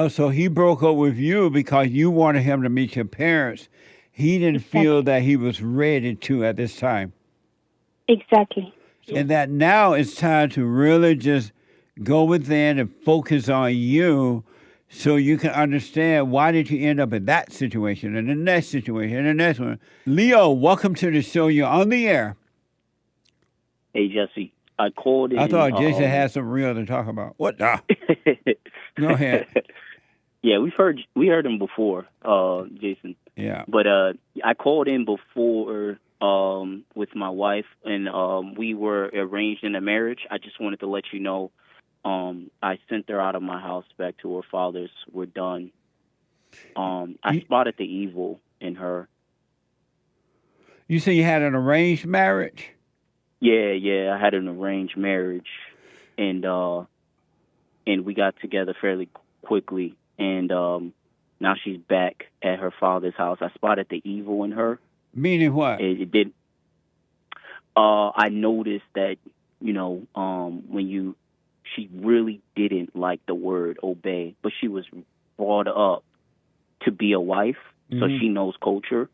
Oh, so he broke up with you because you wanted him to meet your parents. He didn't feel Exactly. that he was ready to at this time. Exactly. And that now it's time to really just go within and focus on you so you can understand why did you end up in that situation and the next situation and the next one. Leo, welcome to the show. You're on the air. Hey Jesse, I called I in. thought Jason had some real to talk about. What? Go ahead. Yeah, we heard him before, Jason. Yeah. But I called in before with my wife, and we were arranged in a marriage. I just wanted to let you know, I sent her out of my house back to her father's. We're done. I You, spotted the evil in her. you say you had an arranged marriage? Yeah, I had an arranged marriage, and we got together fairly quickly, and now she's back at her father's house. I spotted the evil in her. Meaning what? It did. I noticed that when she really didn't like the word obey, but she was brought up to be a wife, so Mm-hmm. she knows culture.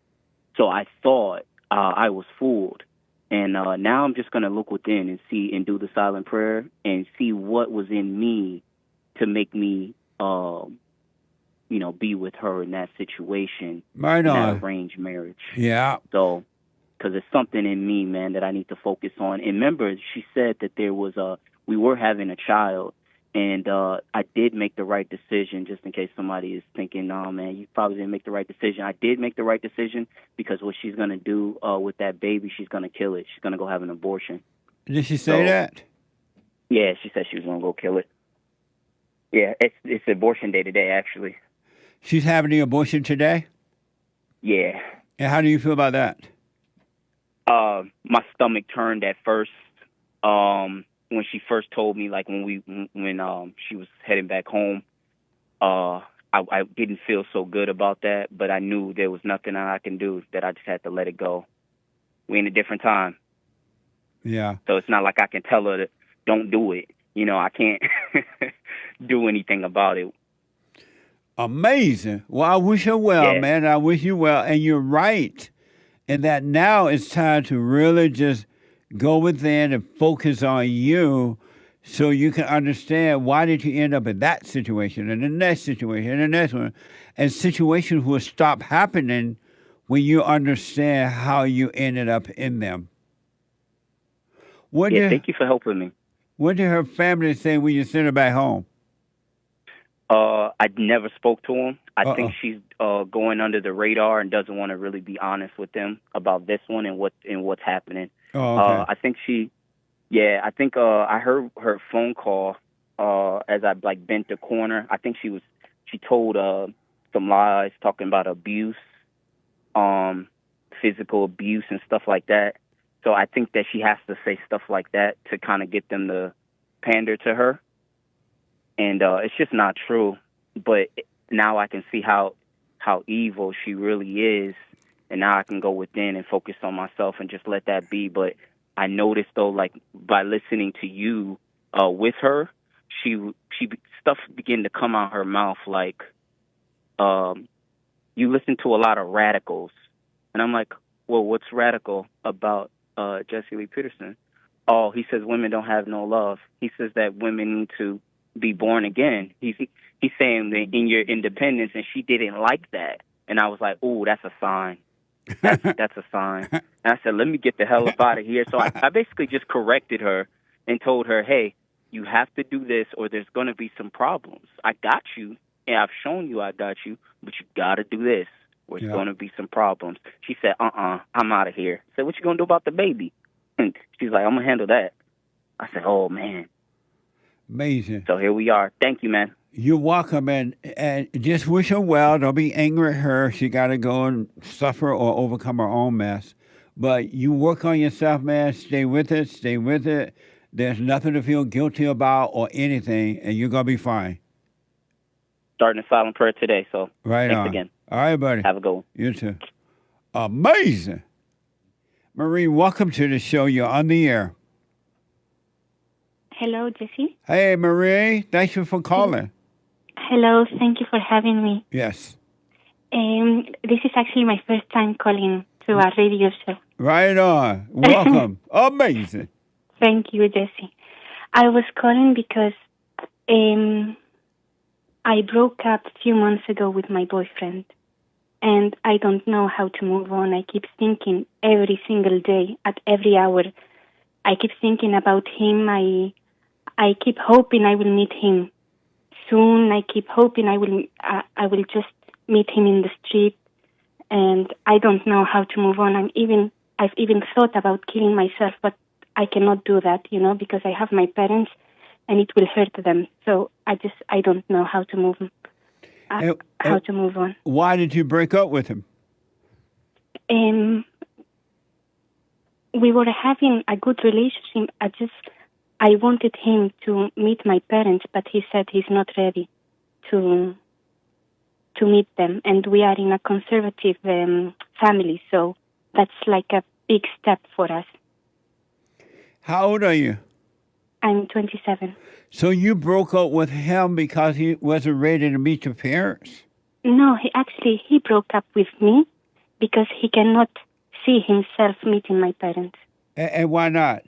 So I thought I was fooled. And now I'm just going to look within and see and do the silent prayer and see what was in me to make me, be with her in that situation, Right in that on. arranged marriage. Yeah. So, because there's something in me, man, that I need to focus on. And remember, she said that we were having a child, and I did make the right decision. Just in case somebody is thinking, "No, man, you probably didn't make the right decision." I did make the right decision because what she's gonna do with that baby, she's gonna kill it. She's gonna go have an abortion. Did she say So, that? yeah, she said she was gonna go kill it. Yeah, it's abortion day today, actually. She's having the abortion today? Yeah. And how do you feel about that? My stomach turned at first. When she first told me, like when she was heading back home, I didn't feel so good about that, but I knew there was nothing that I can do, that I just had to let it go. We're in a different time, Yeah. so it's not like I can tell her that don't do it. I can't do anything about it. Amazing. Well, I wish her well, Yeah, man. I wish you well. And you're right. And that now it's time to really just go within and focus on you so you can understand why did you end up in that situation and the next situation and the next one. And situations will stop happening when you understand how you ended up in them. What yeah. did Thank you for helping me. what did her family say when you sent her back home? I never spoke to him. I think Uh-uh. she's going under the radar and doesn't want to really be honest with them about this one and what's happening. Oh, okay. I think I think I heard her phone call as I like bent the corner. I think she told some lies talking about abuse, um, physical abuse and stuff like that. So I think that she has to say stuff like that to kind of get them to pander to her, and it's just not true. But now I can see how evil she really is, and now I can go within and focus on myself and just let that be. But I noticed though, like by listening to you with her, stuff began to come out her mouth like, um, you listen to a lot of radicals, and I'm like, well, what's radical about Jesse Lee Peterson? Oh, he says women don't have no love. He says that women need to be born again. He's saying that in your independence, and she didn't like that. And I was like, "Ooh, that's a sign. That's a sign." And I said, "Let me get the hell up out of here." So I basically just corrected her and told her, "Hey, you have to do this, or there's going to be some problems. I got you, and I've shown you I got you, but you got to do this, or it's Yeah. going to be some problems." She said, I'm out of here." I said, "What you going to do about the baby?" And she's like, "I'm going to handle that." I said, "Oh, man." Amazing. So here we are. Thank you, man. You're welcome, and just wish her well. Don't be angry at her. She got to go and suffer or overcome her own mess. But you work on yourself, man. Stay with it. Stay with it. There's nothing to feel guilty about or anything, and you're gonna be fine. Starting a silent prayer today. So Right thanks on. again. All right, buddy. Have a good one. You too. Amazing. Marie, welcome to the show. You're on the air. Hello, Jesse. Hey, Marie. Thank you for calling. Hello, thank you for having me. Yes. This is actually my first time calling to a radio show. Right on. Welcome. Amazing. Thank you, Jesse. I was calling because I broke up a few months ago with my boyfriend, and I don't know how to move on. I keep thinking every single day, at every hour. I keep thinking about him. I keep hoping I will meet him soon. I keep hoping I will just meet him in the street, and I don't know how to move on. I've even thought about killing myself, but I cannot do that, because I have my parents, and it will hurt them. So I don't know how to move how to move on. Why did you break up with him? We were having a good relationship. I wanted him to meet my parents, but he said he's not ready to meet them. And we are in a conservative family, so that's like a big step for us. How old are you? I'm 27. So you broke up with him because he wasn't ready to meet your parents? No, he broke up with me because he cannot see himself meeting my parents. And why not?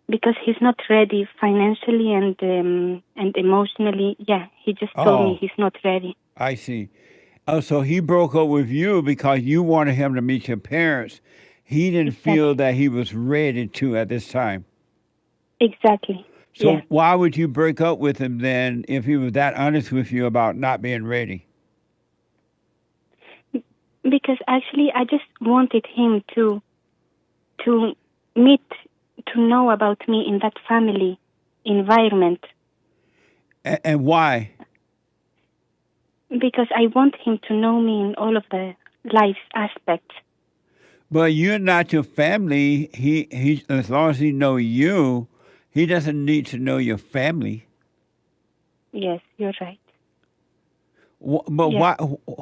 Because he's not ready financially and emotionally. Yeah, he just told me he's not ready. I see. Oh, so he broke up with you because you wanted him to meet your parents. He didn't feel that he was ready to at this time. Exactly. So why would you break up with him then if he was that honest with you about not being ready? Because actually I just wanted him to know about me in that family environment. And why? Because I want him to know me in all of the life's aspects. But you're not your family. He as long as he know you, he doesn't need to know your family. Yes, you're right. But why?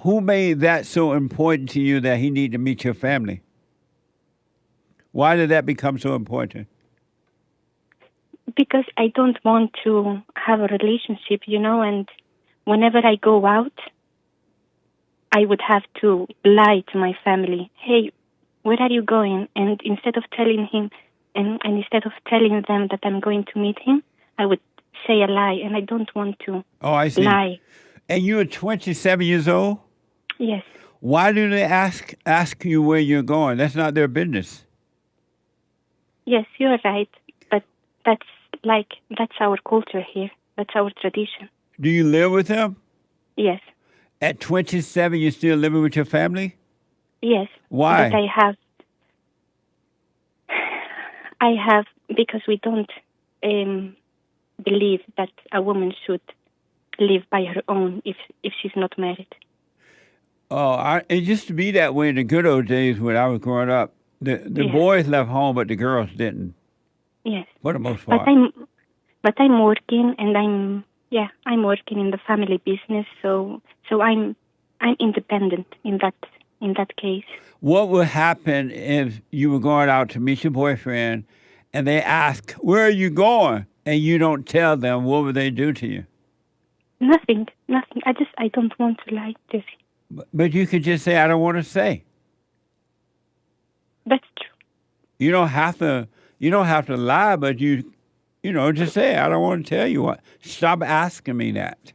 Who made that so important to you that he need to meet your family? Why did that become so important? Because I don't want to have a relationship, and whenever I go out, I would have to lie to my family. Hey, where are you going? And instead of telling him, and instead of telling them that I'm going to meet him, I would say a lie, and I don't want to lie. And you're 27 years old? Yes. Why do they ask you where you're going? That's not their business. Yes, you're right. But that's our culture here. That's our tradition. Do you live with them? Yes. At 27, you're still living with your family? Yes. Why? But I have because we don't believe that a woman should live by her own if she's not married. Oh, it used to be that way in the good old days when I was growing up. The boys left home, but the girls didn't. Yes. For the most part. But I'm working, and I'm working in the family business, so I'm independent in that case. What would happen if you were going out to meet your boyfriend, and they ask, "Where are you going?" and you don't tell them? What would they do to you? Nothing. I don't want to lie, Jesse. But you could just say, "I don't want to say." That's true. You don't have to lie, but you just say, "I don't want to tell you what." Stop asking me that.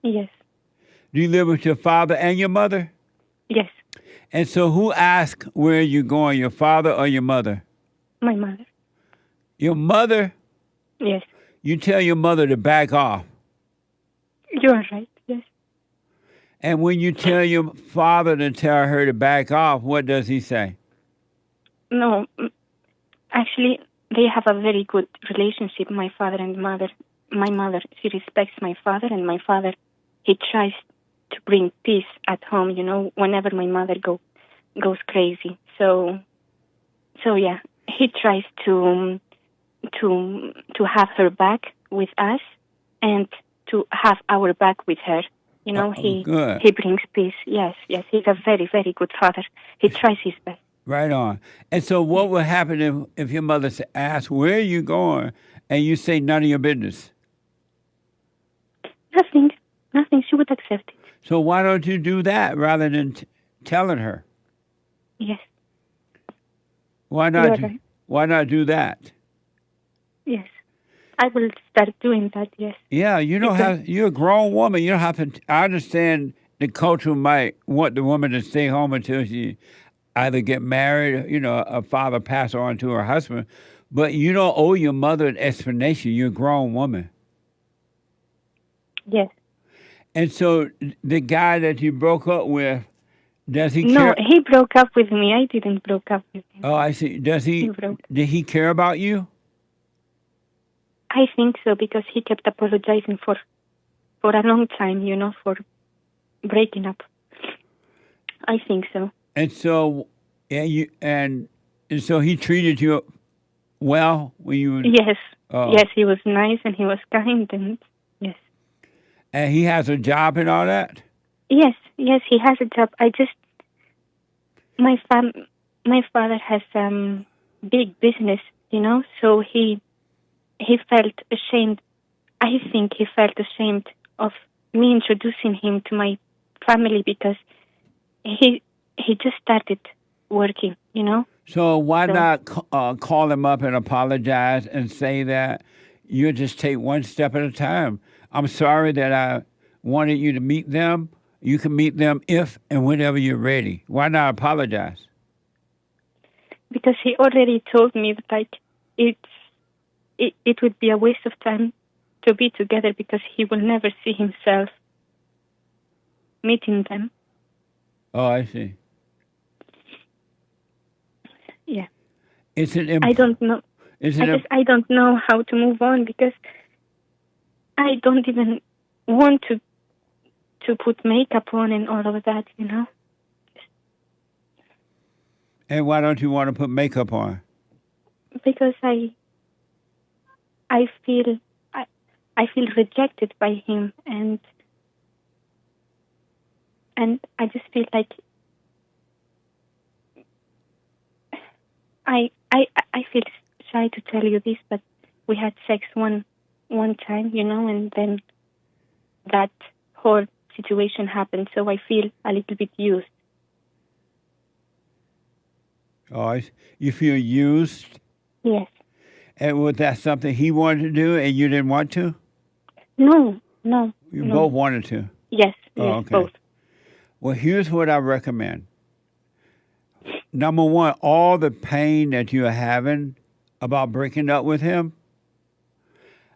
Yes. Do you live with your father and your mother? Yes. And so who asks where you're going, your father or your mother? My mother. Your mother? Yes. You tell your mother to back off. You're right, yes. And when you tell your father to tell her to back off, what does he say? No, actually, they have a very good relationship, my father and mother. My mother, she respects my father, and my father, he tries to bring peace at home, whenever my mother goes crazy. So yeah, he tries to have her back with us and to have our back with her. He brings peace. Yes, he's a very, very good father. He tries his best. Right on. And so what would happen if your mother asks, "Where are you going?" and you say, "None of your business"? Nothing. Nothing. She would accept it. So why don't you do that rather than telling her? Yes. Why You not? are right. Why not do that? Yes. I will start doing that. Yes. Yeah, you don't Because have. You're a grown woman. You don't have to. I understand the culture might want the woman to stay home until she either get married. A father pass on to her husband, but you don't owe your mother an explanation. You're a grown woman. yes. And so the guy that you broke up with, does he No, care? he broke up with me. I didn't broke up with him. Oh, I see. Does He he? broke. Did he care about you? I think so because he kept apologizing for a long time. For breaking up. I think so. And so, and so he treated you well when you were. Yes. Oh, Yes, he was nice and he was kind and yes. and he has a job and all that. Yes, he has a job. My father has big business, so he felt ashamed. I think he felt ashamed of me introducing him to my family because he just started working, So why So not call him up and apologize and say that you just take one step at a time? I'm sorry that I wanted you to meet them. You can meet them if and whenever you're ready. Why not apologize? because he already told me that it would be a waste of time to be together because he will never see himself meeting them. Oh, I see. Yeah. It's an I don't know. It's an I don't know how to move on because I don't even want to put makeup on and all of that, And why don't you want to put makeup on? because I feel I feel rejected by him and I just feel like I feel shy to tell you this, but we had sex one time, and then that whole situation happened, so I feel a little bit used. Oh, you feel used? Yes. And was that something he wanted to do and you didn't want to? No, You no. both wanted to. Yes, Oh, yes, okay. both. Well, here's what I recommend. Number one, all the pain that you're having about breaking up with him,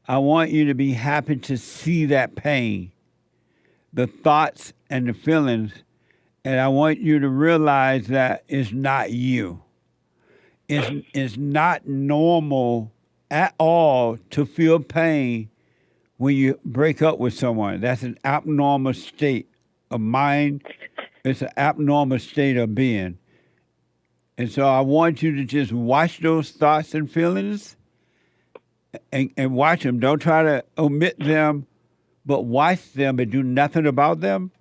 I want you to be happy to see that pain, the thoughts and the feelings, and I want you to realize that it's not you. It's not normal at all to feel pain when you break up with someone. That's an abnormal state of mind. It's an abnormal state of being. And so I want you to just watch those thoughts and feelings and watch them. Don't try to omit them, but watch them and do nothing about them.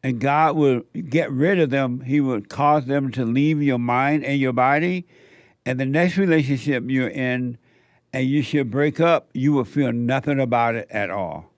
And God will get rid of them. He will cause them to leave your mind and your body. And the next relationship you're in and you should break up, you will feel nothing about it at all.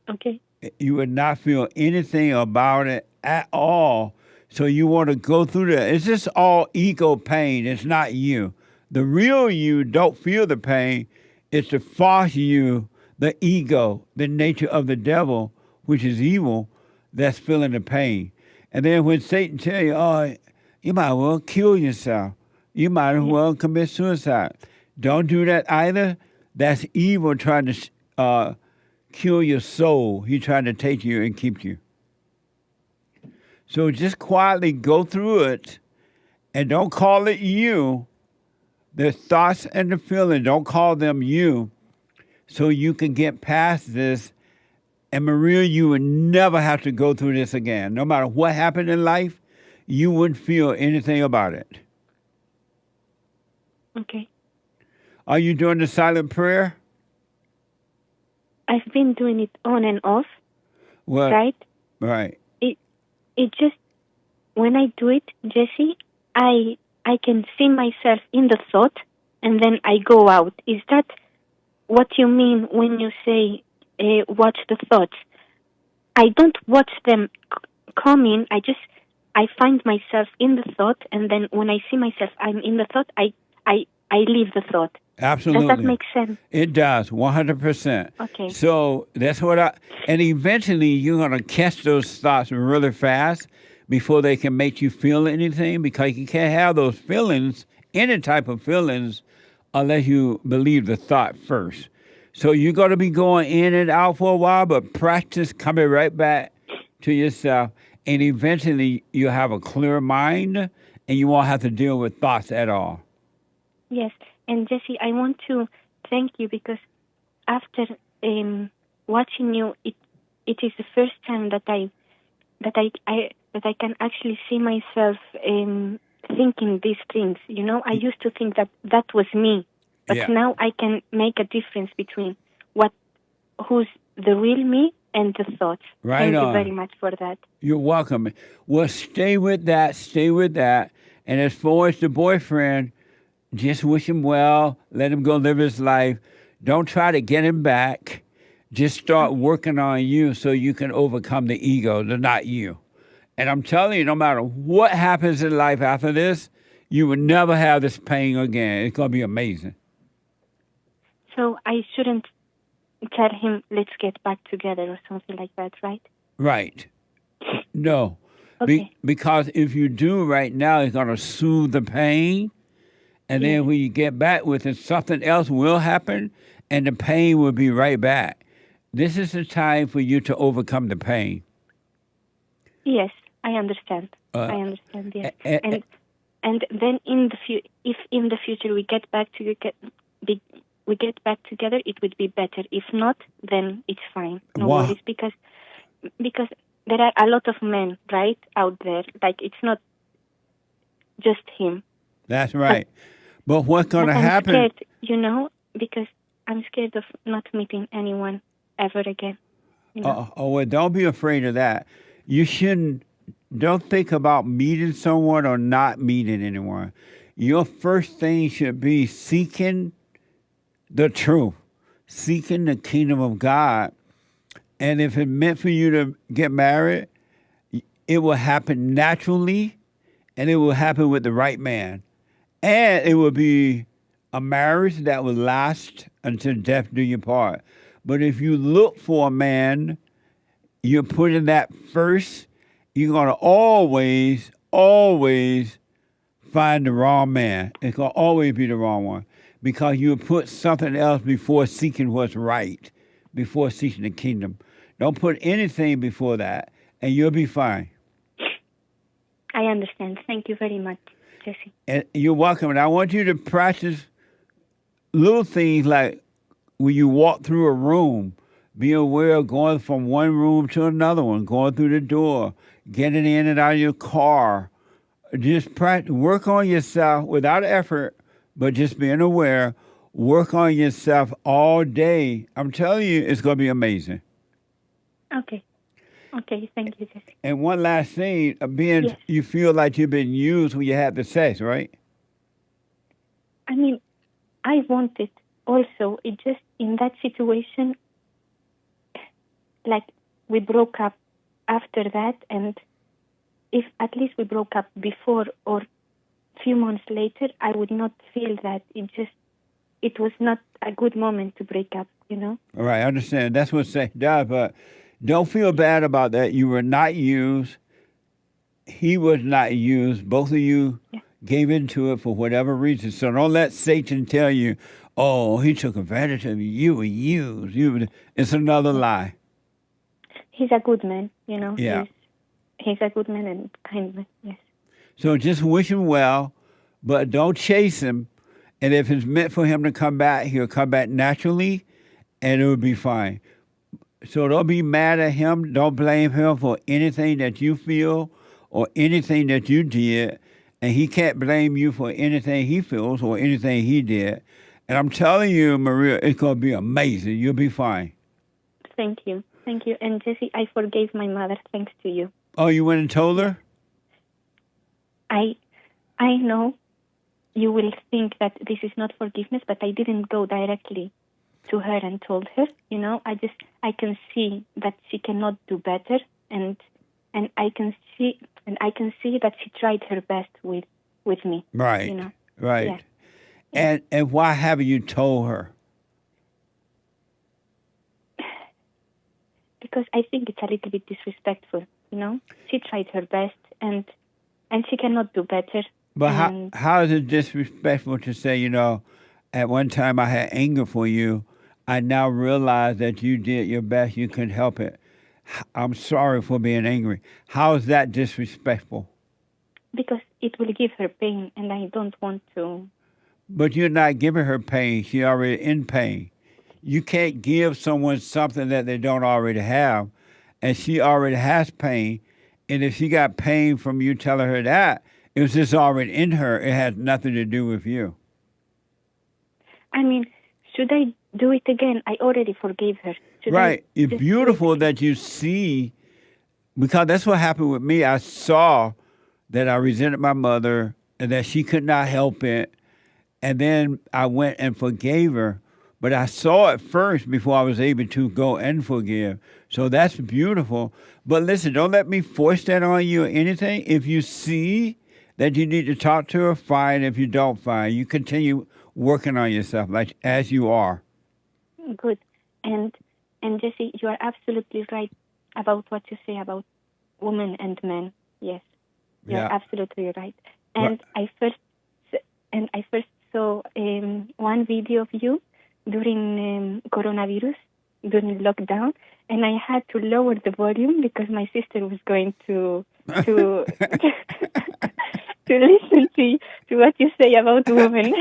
Okay. You would not feel anything about it at all. So you want to go through that. It's just all ego pain. It's not you. The real you don't feel the pain. It's the false you, the ego, the nature of the devil, which is evil, that's feeling the pain. And then when Satan tell you, oh, you might as well kill yourself. You might as well commit suicide. Don't do that either. That's evil trying to kill your soul. He's trying to take you and keep you. So just quietly go through it and don't call it you. The thoughts and the feeling, don't call them you so you can get past this. And Maria, you would never have to go through this again. No matter what happened in life, you wouldn't feel anything about it. Okay. Are you doing the silent prayer? I've been doing it on and off, Well, right? right. It just when I do it, Jesse, I can see myself in the thought and then I go out. Is that what you mean when you say watch the thoughts. I don't watch them come in. I find myself in the thought, and then when I see myself, I'm in the thought. I leave the thought. Absolutely. Does that make sense? It does, 100%. Okay. So that's and eventually you're going to catch those thoughts really fast before they can make you feel anything, because you can't have those feelings, any type of feelings, unless you believe the thought first. So you're going to be going in and out for a while, but practice coming right back to yourself, and eventually you'll have a clear mind and you won't have to deal with thoughts at all. Yes, and Jesse, I want to thank you because after watching you, it is the first time that I can actually see myself thinking these things. You know, I used to think that was me, but now I can make a difference between who's the real me and the thoughts. Right. Thank you very much for that. You're welcome. Well, stay with that. And as far as the boyfriend, just wish him well. Let him go live his life. Don't try to get him back. Just start working on you so you can overcome the ego, the not you. And I'm telling you, no matter what happens in life after this, you will never have this pain again. It's going to be amazing. So I shouldn't tell him, let's get back together or something like that, right? Right. No. Okay. Because if you do right now, it's going to soothe the pain. And then when you get back with it, something else will happen, and the pain will be right back. This is the time for you to overcome the pain. Yes, I understand. Yes. And then if in the future we get back together, it would be better. If not, then it's fine. No worries, because there are a lot of men right out there. Like, it's not just him. That's right. But what's going to happen? I'm scared, because I'm scared of not meeting anyone ever again. Well, don't be afraid of that. You don't think about meeting someone or not meeting anyone. Your first thing should be seeking the truth, seeking the kingdom of God. And if it's meant for you to get married, it will happen naturally, and it will happen with the right man. And it will be a marriage that will last until death do you part. But if you look for a man, you're putting that first, you're going to always find the wrong man. It's going to always be the wrong one, because you put something else before seeking what's right, before seeking the kingdom. Don't put anything before that, and you'll be fine. I understand. Thank you very much, Jesse. And you're welcome. And I want you to practice little things like when you walk through a room, be aware of going from one room to another one, going through the door, getting in and out of your car. Just practice, work on yourself without effort, but just being aware. Work on yourself all day. I'm telling you, it's going to be amazing. Okay, thank you, Jesse. And one last thing, you feel like you've been used when you had the sex, right? I mean, I want it also. It just, in that situation, like, we broke up after that, and if at least we broke up before or a few months later, I would not feel that. It was not a good moment to break up, All right, I understand. That's what sex does, but don't feel bad about that. You were not used. He was not used. Both of you gave into it for whatever reason. So don't let Satan tell you, oh, he took advantage of you. You were used. It's another lie. He's a good man, Yeah. He's a good man and kind man, yes. So just wish him well, but don't chase him. And if it's meant for him to come back, he'll come back naturally, and it will be fine. So don't be mad at him. Don't blame him for anything that you feel or anything that you did. And he can't blame you for anything he feels or anything he did. And I'm telling you, Maria, it's going to be amazing. You'll be fine. Thank you. And Jesse, I forgave my mother thanks to you. Oh, you went and told her? I know you will think that this is not forgiveness, but I didn't go directly to her and told her, I can see that she cannot do better, and I can see that she tried her best with me. Right. Right. Yeah. And why haven't you told her? Because I think it's a little bit disrespectful. She tried her best, and she cannot do better. But how is it disrespectful to say, at one time I had anger for you. I now realize that you did your best. You couldn't help it. I'm sorry for being angry. How is that disrespectful? Because it will give her pain, and I don't want to. But you're not giving her pain. She's already in pain. You can't give someone something that they don't already have. And she already has pain. And if she got pain from you telling her that, it was just already in her. It has nothing to do with you. I mean, should I do it again? I already forgave her. Right. It's beautiful that you see, because that's what happened with me. I saw that I resented my mother and that she could not help it. And then I went and forgave her. But I saw it first before I was able to go and forgive. So that's beautiful. But listen, don't let me force that on you or anything. If you see that you need to talk to her, fine. If you don't, fine. You continue working on yourself like as you are. Good. And Jesse, you are absolutely right about what you say about women and men. Yes, you are absolutely right. And I first saw one video of you during coronavirus, during lockdown, and I had to lower the volume because my sister was going to to listen to what you say about women.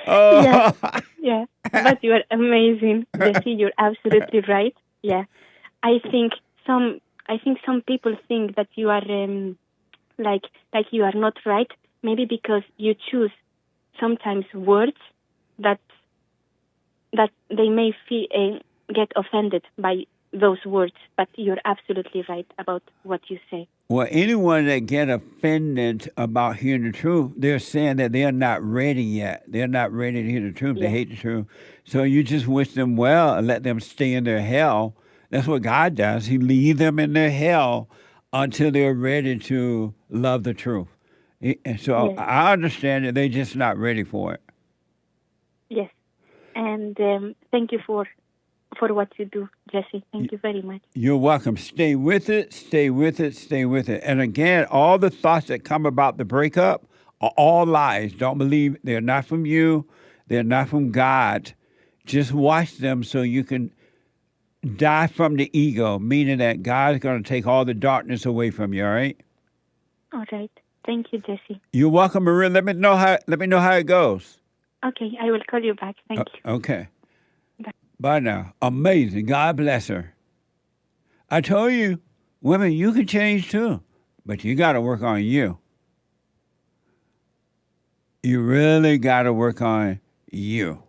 Oh. Yeah. But you are amazing, Jesse. You're absolutely right. Yeah, I think some people think that you are like you are not right. Maybe because you choose sometimes words that they may get offended by those words. But you're absolutely right about what you say. Well, anyone that get offended about hearing the truth, they're saying that they're not ready yet. They're not ready to hear the truth. Yeah. They hate the truth. So you just wish them well and let them stay in their hell. That's what God does. He leaves them in their hell until they're ready to love the truth. And so Yes. I understand that they're just not ready for it. Yes. And thank you for what you do, Jesse. Thank you very much. You're welcome. Stay with it, stay with it, stay with it. And again, all the thoughts that come about the breakup are all lies. Don't believe they're not from you. They're not from God. Just watch them so you can die from the ego, meaning that God's going to take all the darkness away from you, all right? All right. Thank you, Jesse. You're welcome, Maria. Let me know how it goes. Okay, I will call you back. Thank you. Okay. Bye now. Amazing. God bless her. I told you, women, you can change too, but you got to work on you. You really got to work on you.